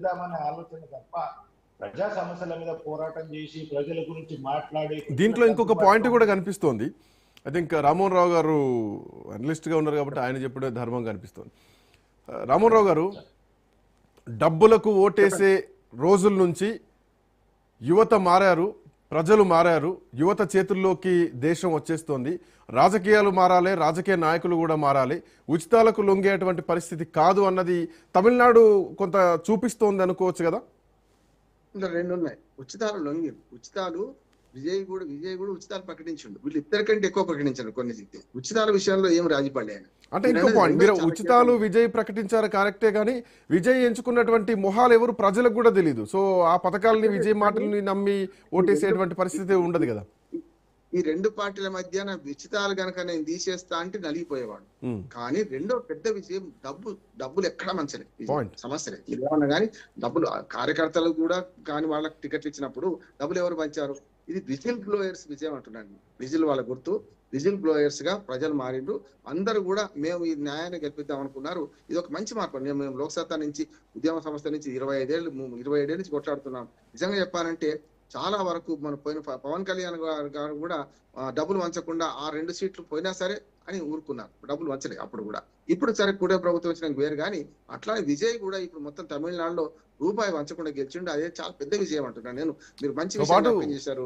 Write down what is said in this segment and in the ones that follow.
చేద్దామనే ఆలోచన తప్ప ప్రజా సమస్యల మీద పోరాటం చేసి ప్రజల గురించి మాట్లాడి దీంట్లో ఇంకొక పాయింట్ కూడా కనిపిస్తోంది. ఐ థింక్ రామ్మోహన్ రావు గారు అనలిస్ట్గా ఉన్నారు కాబట్టి ఆయన చెప్పడే ధర్మం కనిపిస్తోంది. రామ్మోహన్ రావు గారు, డబ్బులకు ఓటేసే రోజుల నుంచి యువత మారారు, ప్రజలు మారారు, యువత చేతుల్లోకి దేశం వచ్చేస్తోంది. రాజకీయాలు మారాలి, రాజకీయ నాయకులు కూడా మారాలి, ఉచితాలకు లొంగేటువంటి పరిస్థితి కాదు అన్నది తమిళనాడు కొంత చూపిస్తోంది అనుకోవచ్చు కదా. రెండు ఉన్నాయి. ఉచితాలు లొంగి ఉచితాలు విజయ్ కూడా ఉచితాలు ప్రకటించండు. వీళ్ళు ఇద్దరికంటే ఎక్కువ ప్రకటించారు కొన్ని ఉచితాల విషయంలో ఏం రాజీ పడలే. అంటే ఇంకో పాయింట్, మీరు ఉచితాలు విజయ్ ప్రకటించారు కరెక్టే, కానీ విజయ్ ఎంచుకున్నటువంటి మొహాలు ఎవరు ప్రజలకు కూడా తెలియదు. సో ఆ పథకాలని విజయ్ మాటలని నమ్మి ఓటేసేటువంటి పరిస్థితి ఉండదు కదా. ఈ రెండు పార్టీల మధ్యన ఉచితాలు గనక నేను తీసేస్తా అంటే నలిగిపోయేవాడు. కానీ రెండో పెద్ద విషయం డబ్బులు ఎక్కడ మంచలేదు, సమస్యలే ఏమన్నా కానీ డబ్బులు కార్యకర్తలు కూడా కానీ వాళ్ళకి టికెట్లు ఇచ్చినప్పుడు డబ్బులు ఎవరు పంచారు? ఇది విజిల్ బ్లోయర్స్ విజయం అంటున్నాను. విజిల్ వాళ్ళ గుర్తు, విజిల్ బ్లోయర్స్ గా ప్రజలు మారిండ్రు. అందరూ కూడా మేము ఈ న్యాయాన్ని గెలిపిద్దాం అనుకున్నారు. ఇది ఒక మంచి మార్పు. మేము లోక్సత్తా నుంచి ఉద్యమ సంస్థ నుంచి 27 ఏళ్ళ నుంచి కొట్లాడుతున్నాం. నిజంగా చెప్పాలంటే చాలా వరకు మన పోయిన పవన్ కళ్యాణ్ గారు కూడా డబ్బులు వంచకుండా ఆ 2 సీట్లు పోయినా సరే అని ఊరుకున్నారు, డబ్బులు వంచలే అప్పుడు కూడా. ఇప్పుడు సరే కూడా ప్రభుత్వం వచ్చిన వేరు, కానీ అట్లానే విజయ్ కూడా ఇప్పుడు మొత్తం తమిళనాడులో రూపాయి వంచకుండా గెలిచిండు. అదే చాలా పెద్ద విజయం అంటున్నాను నేను. మీరు మంచి విషయం చేశారు,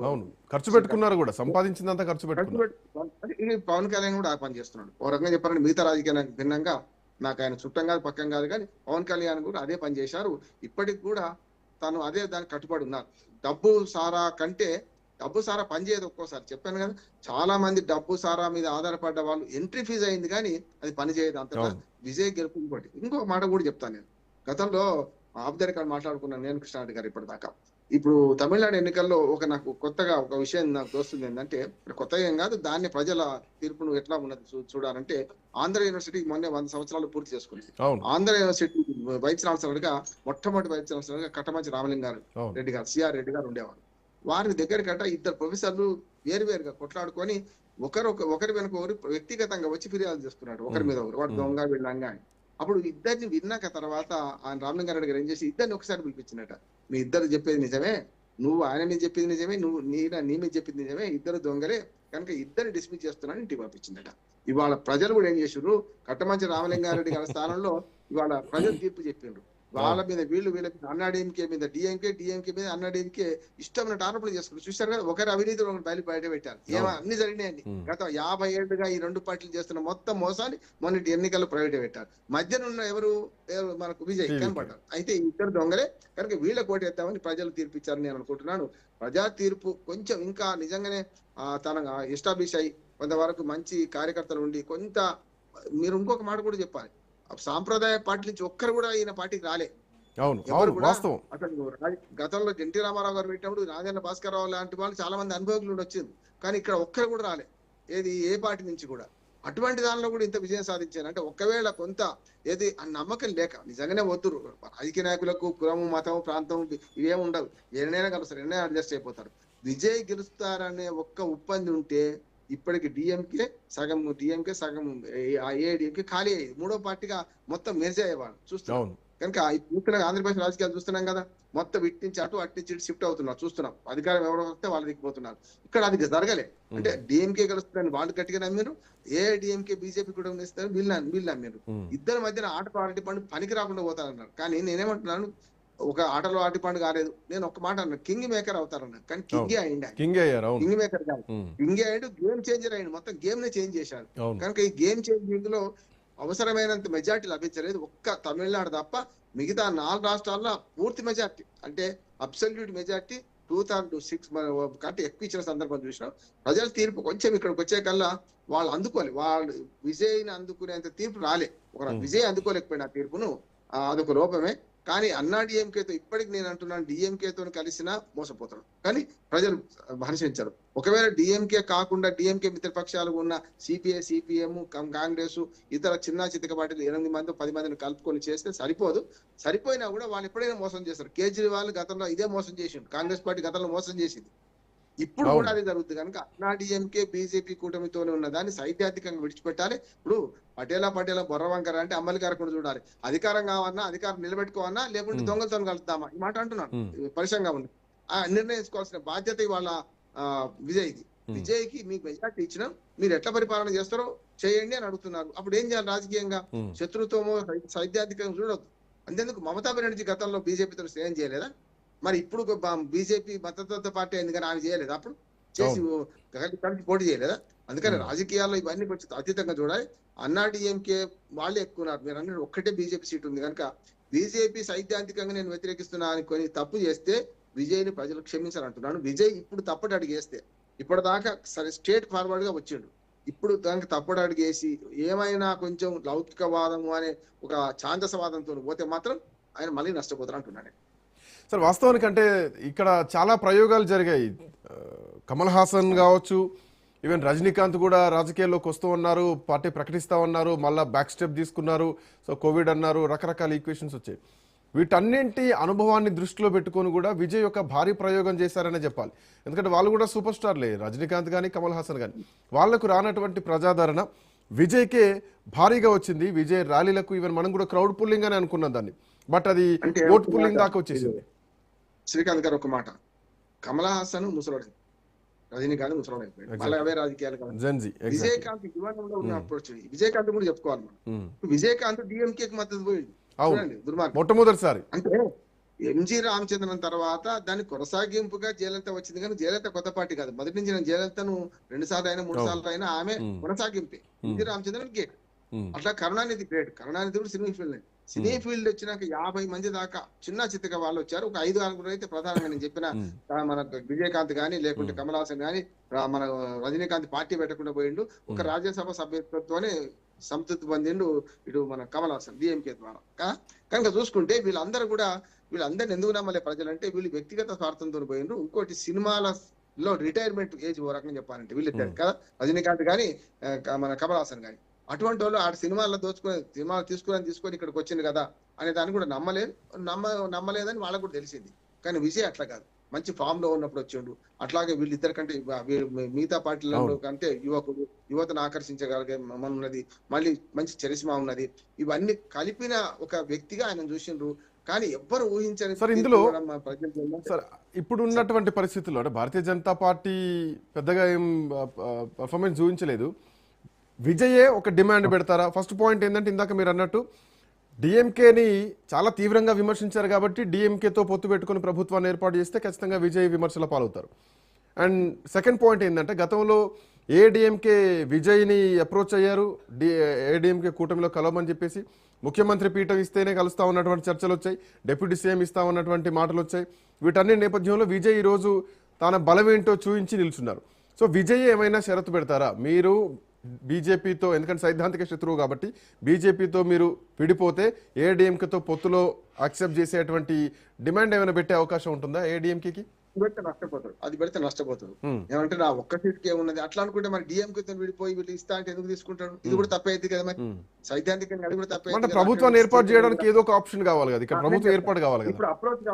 ఖర్చు పెట్టుకున్నారు కూడా, సంపాదించిందంతా ఖర్చు పెట్టుకున్నారు. పవన్ కళ్యాణ్ కూడా ఆ పని చేస్తున్నాడు. ఓ రకంగా చెప్పాలంటే మిగతా రాజకీయానికి భిన్నంగా, నాకు ఆయన చుట్టం కాదు పక్కం కాదు, కానీ పవన్ కళ్యాణ్ కూడా అదే పని చేశారు. ఇప్పటికి కూడా తను అదే దానికి కట్టుబడి ఉన్నారు. డబ్బు సారా కంటే డబ్బు సారా పనిచేయదు. ఒక్కోసారి చెప్పాను కదా, చాలా మంది డబ్బు సారా మీద ఆధారపడ్డ వాళ్ళు ఎంట్రీ ఫీజు అయింది కానీ అది పనిచేయదు. అంతగా విజయ్ గెలుపు. ఇంకొక మాట కూడా చెప్తాను నేను. గతంలో ఆఫ్ ద రికార్డ్ మాట్లాడుకున్నాను నేను, కృష్ణారెడ్డి గారు ఇప్పటిదాకా. ఇప్పుడు తమిళనాడు ఎన్నికల్లో నాకు కొత్తగా ఒక విషయం నాకు తోస్తుంది ఏంటంటే, కొత్తగా ఏం కాదు, దాన్ని ప్రజల తీర్పును ఎట్లా ఉన్నది చూడాలంటే, ఆంధ్ర యూనివర్సిటీ మొన్నే 100 సంవత్సరాలు పూర్తి చేసుకుంది. ఆంధ్ర యూనివర్సిటీ వైస్ ఛాన్సలర్ గా మొట్టమొదటి వైస్ ఛాన్సలర్ గా కట్టమంచి రామలింగారు రెడ్డి గారు, సిఆర్ రెడ్డి గారు ఉండేవారు. వారి దగ్గరకట ఇద్దరు ప్రొఫెసర్లు వేరువేరుగా కొట్లాడుకొని ఒకరి వెనుక ఒకరు వ్యక్తిగతంగా వచ్చి ఫిర్యాదు చేసుకున్నాడు, ఒకరి మీద ఒకరు, వాడు దొంగ వీళ్ళంగా అని. అప్పుడు ఇద్దరిని విన్నాక తర్వాత ఆయన రామలింగారెడ్డి గారు ఏం చేసి ఇద్దరిని ఒకసారి పిలిపించినట. మీ ఇద్దరు చెప్పేది నిజమే, నువ్వు ఆయన మీద చెప్పింది నిజమే, నువ్వు నీ మీద చెప్పింది నిజమే, ఇద్దరు దొంగలే కనుక ఇద్దరిని డిస్మిస్ చేస్తున్నాను ఇంటికి పంపించిందట. ఇవాళ ప్రజలు కూడా ఏం చేసిండ్రు, కట్టమంచి రామలింగారెడ్డి గారి స్థానంలో ఇవాళ ప్రజలు తీర్పు చెప్పిండ్రు. వాళ్ళ మీద వీళ్ళ మీద అన్నాడీఎంకే మీద డిఎంకే మీద అన్నాడీఎంకే ఇష్టమైన ఆరోపణలు చేసుకున్నారు. చూశారు కదా, ఒకరి అవినీతిలో బయట పెట్టారు. అన్ని జరిగినాయండి. గత 50 ఏళ్లుగా ఈ రెండు పార్టీలు చేస్తున్న మొత్తం మోసాన్ని మొన్నటి ఎన్నికల్లో ప్రైవేట్ పెట్టారు. మధ్యనున్న ఎవరు మనకు విజయ్ కనపడ్డారు. అయితే ఇద్దరు దొంగలే కనుక వీళ్ళ కోటేద్దామని ప్రజలు తీర్పిచ్చారని నేను అనుకుంటున్నాను. ప్రజా తీర్పు కొంచెం ఇంకా నిజంగానే తన ఎస్టాబ్లిష్ అయ్యి కొంతవరకు మంచి కార్యకర్తలు ఉండి కొంత, మీరు ఇంకొక మాట కూడా చెప్పాలి, సాంప్రదాయ పార్టీ నుంచి ఒక్కరు కూడా ఈయన పార్టీకి రాలే. అసలు గతంలో ఎన్టీ రామారావు గారు పెట్టినప్పుడు రాజన్న భాస్కర్ రావు లాంటి వాళ్ళు చాలా మంది అనుభవకులు వచ్చింది, కానీ ఇక్కడ ఒక్కరు కూడా రాలే, ఏది ఏ పార్టీ నుంచి కూడా. అటువంటి దానిలో కూడా ఇంత విజయం సాధించారు అంటే ఒకవేళ కొంత ఏది నమ్మకం లేక నిజంగానే వద్దురు రాజకీయ నాయకులకు కులము మతం ప్రాంతం ఇవేమి ఉండవు, ఎన్నైనా కలుస్తారు, ఎన్నైనా అడ్జస్ట్ అయిపోతారు. విజయ్ గెలుస్తారనే ఒక్క ఉప్పంది ఉంటే ఇప్పటికి డిఎంకే సగం ఏఐడిఎంకే ఖాళీ అయ్యేది, మూడో పార్టీగా మొత్తం మెర్జ్ అయ్యేవాడు చూస్తున్నాం. కనుక చూస్తున్నాం ఆంధ్రప్రదేశ్ రాజకీయాలు చూస్తున్నాం కదా, మొత్తం ఇట్టించి అటు అట్టించి షిఫ్ట్ అవుతున్నారు చూస్తున్నాం. అధికారం ఎవరో వస్తే వాళ్ళు దిగిపోతున్నారు. ఇక్కడ అది జరగలే. అంటే డిఎంకే గెలుస్తుందని వాళ్ళు గట్టిగా నమ్మారు, ఏఐడిఎంకే బీజేపీ కూడా ఇస్తారు, వీళ్ళు నమ్మారు. ఇద్దరి మధ్యన ఆట పార్టీ పండు పనికి రాకుండా పోతారన్నారు. కానీ నేనేమంటున్నాను, ఒక ఆటలో ఆటి పండు కాలేదు. నేను ఒక మాట అన్నా, కింగ్ మేకర్ అవుతారన్నారు, కానీ కింగే అయింది. కింగ్ మేకర్ కాదు, కింగే అయ్యాడు, గేమ్ చేంజర్ అయ్యింది, మొత్తం గేమ్ నే చేంజ్ చేశాడు. కనుక ఈ గేమ్ చేంజింగ్ లో అవసరమైనంత మెజార్టీ లభించలేదు. ఒక్క తమిళనాడు తప్ప మిగతా 4 రాష్ట్రాల్లో పూర్తి మెజార్టీ, అంటే అబ్సల్యూట్ మెజార్టీ 2/6 కంటే ఎక్కువ ఇచ్చిన సందర్భం చూసినాం. ప్రజల తీర్పు కొంచెం ఇక్కడికి వచ్చే కల్లా వాళ్ళు అందుకోవాలి, వాళ్ళు విజయ్ని అందుకునేంత తీర్పు రాలే. ఒక విజయ్ అందుకోలేకపోయిన ఆ తీర్పును, అదొక లోపమే. కానీ అన్నా డిఎంకేతో ఇప్పటికి నేను అంటున్నాను, డిఎంకేతో కలిసినా మోసపోతాడు, కానీ ప్రజలు హర్షించరు. ఒకవేళ డిఎంకే కాకుండా డిఎంకే మిత్రపక్షాలు ఉన్న సిపిఐ, సిపిఎం, కాంగ్రెస్, ఇతర చిన్న చితక పార్టీలు 8 మంది 10 మందిని కలుపుకొని చేస్తే సరిపోదు. సరిపోయినా కూడా వాళ్ళు ఎప్పుడైనా మోసం చేస్తారు. కేజ్రీవాల్ గతంలో ఇదే మోసం చేసిండు, కాంగ్రెస్ పార్టీ గతంలో మోసం చేసింది, ఇప్పుడు కూడా అదే జరుగుతుంది. కనుక అన్నా డిఎంకే బీజేపీ కూటమితోనే ఉన్న దాన్ని సైద్ధాంతికంగా విడిచిపెట్టాలి. ఇప్పుడు పటేలా బొర్రవంకర అంటే అమలుకారకుండా చూడాలి. అధికారం కావన్నా అధికారం నిలబెట్టుకోవన్నా లేకుంటే దొంగలతో కలుద్దామా ఈ మాట అంటున్నాను. పరిశ్రమగా ఉంది. ఆ నిర్ణయించుకోవాల్సిన బాధ్యత ఇవాళ విజయ్ది. విజయ్కి మీకు మెజార్టీ ఇచ్చినా మీరు ఎట్లా పరిపాలన చేస్తారో చేయండి అని అడుగుతున్నారు. అప్పుడు ఏం చేయాలి? రాజకీయంగా శత్రుత్వమో సైద్ధాంతికంగా చూడొద్దు. అంతేందుకు మమతా బెనర్జీ గతంలో బీజేపీతో స్నేహం చేయలేదా? మరి ఇప్పుడు బీజేపీ మద్దతు పార్టీ అయింది కానీ ఆమె చేయలేదు. అప్పుడు చేసి కలిసి పోటీ చేయలేదా? అందుకని రాజకీయాల్లో ఇవన్నీ కొంచెం అతీతంగా చూడాలి. అన్నాడీఎంకే వాళ్ళే ఎక్కున్నారు. మీరు అన్నట్టు ఒక్కటే బీజేపీ సీట్ ఉంది కనుక బీజేపీ సైద్ధాంతికంగా నేను వ్యతిరేకిస్తున్నా అని కొన్ని తప్పు చేస్తే విజయ్ని ప్రజలు క్షమించాలంటున్నాను. విజయ్ ఇప్పుడు తప్పటి అడిగేస్తే ఇప్పటిదాకా సరే స్ట్రేట్ ఫార్వర్డ్ గా వచ్చిండు. ఇప్పుడు దానికి తప్పటి అడిగేసి ఏమైనా కొంచెం లౌకికవాదము అనే ఒక ఛాందసవాదంతో పోతే మాత్రం ఆయన మళ్ళీ నష్టపోతారు అంటున్నాను. సార్ వాస్తవానికి అంటే ఇక్కడ చాలా ప్రయోగాలు జరిగాయి. కమల్ హాసన్ కావచ్చు, ఈవెన్ రజనీకాంత్ కూడా రాజకీయాల్లోకి వస్తూ ఉన్నారు, పార్టీ ప్రకటిస్తూ ఉన్నారు, మళ్ళీ బ్యాక్ స్టెప్ తీసుకున్నారు, సో కోవిడ్ అన్నారు, రకరకాల ఈక్వేషన్స్ వచ్చాయి. వీటన్నింటి అనుభవాన్ని దృష్టిలో పెట్టుకొని కూడా విజయ్ ఒక భారీ ప్రయోగం చేశారనే చెప్పాలి. ఎందుకంటే వాళ్ళు కూడా సూపర్ స్టార్లే, రజనీకాంత్ కానీ కమల్ హాసన్ కానీ. వాళ్లకు రానటువంటి ప్రజాదరణ విజయ్కే భారీగా వచ్చింది. విజయ్ ర్యాలీలకు ఈవెన్ మనం కూడా క్రౌడ్ పుల్లింగ్ అని అనుకున్నాం దాన్ని, బట్ అది ఓట్ పుల్లింగ్ దాకా వచ్చేసింది. శ్రీకాంత్ గారు ఒక మాట, కమల్ హాసన్ ముసలోడు, రజనీకాంత్ ముసలోడు అయిపోయాడు, మళ్ళీ అవే రాజకీయాలు కాదు. విజయకాంత్ యువనంలో ఉన్న అప్రోచ్ విజయకాంత్ కూడా చెప్పుకోవాలి మనం. విజయకాంత్ డిఎంకే మద్దతు పోయింది చూడండి, దుర్మార్గం. మొట్టమొదటిసారి అంటే ఎంజి రామచంద్రన్ తర్వాత దాన్ని కొనసాగింపుగా జయలలిత వచ్చింది కానీ జయలలిత కొత్త పార్టీ కాదు. మొదటి నుంచి నేను జయలలితను 2 సార్లు అయినా 3 సార్లు అయినా ఆమె కొనసాగింపే. MG Ramachandran gate. అట్లా కరుణానిధి గ్రేట్. కరుణానిధి కూడా సినీ ఫీల్డ్ వచ్చినాక 50 మంది దాకా చిన్న చిత్తగా వాళ్ళు వచ్చారు. ఒక 5-6 అయితే ప్రధానంగా నేను చెప్పిన మన విజయకాంత్ గానీ లేకుంటే కమల్ హాసన్ గానీ మన రజనీకాంత్ పార్టీ పెట్టకుండా పోయిండు. ఒక రాజ్యసభ సభ్యత్వంతోనే సంతృప్తి పొందిండు ఇటు మన కమల్ హాసన్ డిఎంకే ద్వారా. కనుక చూసుకుంటే వీళ్ళందరినీ ఎందుకు నమ్మలే ప్రజలంటే వీళ్ళు వ్యక్తిగత స్వార్థంతో పోయిండ్రు. ఇంకోటి సినిమాలలో రిటైర్మెంట్ ఏజ్ ఓ రకంగా చెప్పాలంటే వీళ్ళిద్దరు కదా, రజనీకాంత్ గానీ మన కమల్ హాసన్ గానీ. అటువంటి వాళ్ళు ఆ సినిమాల్లో సినిమాలు తీసుకొని ఇక్కడికి వచ్చింది కదా అనే దాన్ని కూడా నమ్మలేదని వాళ్ళకు కూడా తెలిసింది. కానీ విజయ్ అట్లా కాదు, మంచి ఫామ్ లో ఉన్నప్పుడు వచ్చిండు. అట్లాగే వీళ్ళిద్దరి కంటే మిగతా పార్టీలలో కంటే యువతను ఆకర్షించగలిగే ఉన్నది, మళ్ళీ మంచి చరిస్మా ఉన్నది. ఇవన్నీ కలిపిన ఒక వ్యక్తిగా ఆయన చూసిండ్రు. కానీ ఎవ్వరు ఊహించని సార్ ఇందులో సార్ ఇప్పుడు ఉన్నటువంటి పరిస్థితుల్లో అంటే భారతీయ జనతా పార్టీ పెద్దగా ఏం పర్ఫార్మెన్స్ చూపించలేదు. విజయే ఒక డిమాండ్ పెడతారా? ఫస్ట్ పాయింట్ ఏంటంటే ఇందాక మీరు అన్నట్టు డిఎంకేని చాలా తీవ్రంగా విమర్శించారు కాబట్టి డిఎంకేతో పొత్తు పెట్టుకుని ప్రభుత్వాన్ని ఏర్పాటు చేస్తే ఖచ్చితంగా విజయ్ విమర్శల పాలవుతారు. అండ్ సెకండ్ పాయింట్ ఏంటంటే గతంలో ఏడీఎంకే విజయ్ని అప్రోచ్ అయ్యారు, ఏడీఎంకే కూటమిలో కలవమని చెప్పేసి ముఖ్యమంత్రి పీఠం ఇస్తేనే కలుస్తా ఉన్నటువంటి చర్చలు వచ్చాయి, డిప్యూటీ సీఎం ఇస్తా ఉన్నటువంటి మాటలు వచ్చాయి. వీటన్ని నేపథ్యంలో విజయ్ ఈరోజు తన బలమేంటో చూపించి నిల్చున్నారు. సో విజయ్ ఏమైనా షరతు పెడతారా? మీరు బీజేపీతో, ఎందుకంటే సైద్ధాంతిక శత్రువు కాబట్టి బీజేపీతో మీరు విడిపోతే ఏడీఎంకేతో పొత్తులో యాక్సెప్ట్ చేసేటువంటి డిమాండ్ ఏమైనా పెట్టే అవకాశం ఉంటుందా? ఏడీఎంకేకి పెడితే నష్టపోతాడు. ఏమంటే నా ఒక్క సీట్కి ఏమున్నది అట్లా అనుకుంటే మరి డిఎంకేతో విడిపోయి వీళ్ళు ఇస్తా అంటే ఎందుకు తీసుకుంటాడు? ఇది కూడా తప్పైంది కదా, మరి సైద్ధాంతికంగా అది కూడా తప్పైంది. ప్రభుత్వాన్ని ఏర్పాటు చేయడానికి ఏదో ఒక ఆప్షన్ కావాలి కదా, ఇక్కడ ప్రభుత్వం ఏర్పాటు కావాలి కదా. ఇప్పుడు అప్రోచ్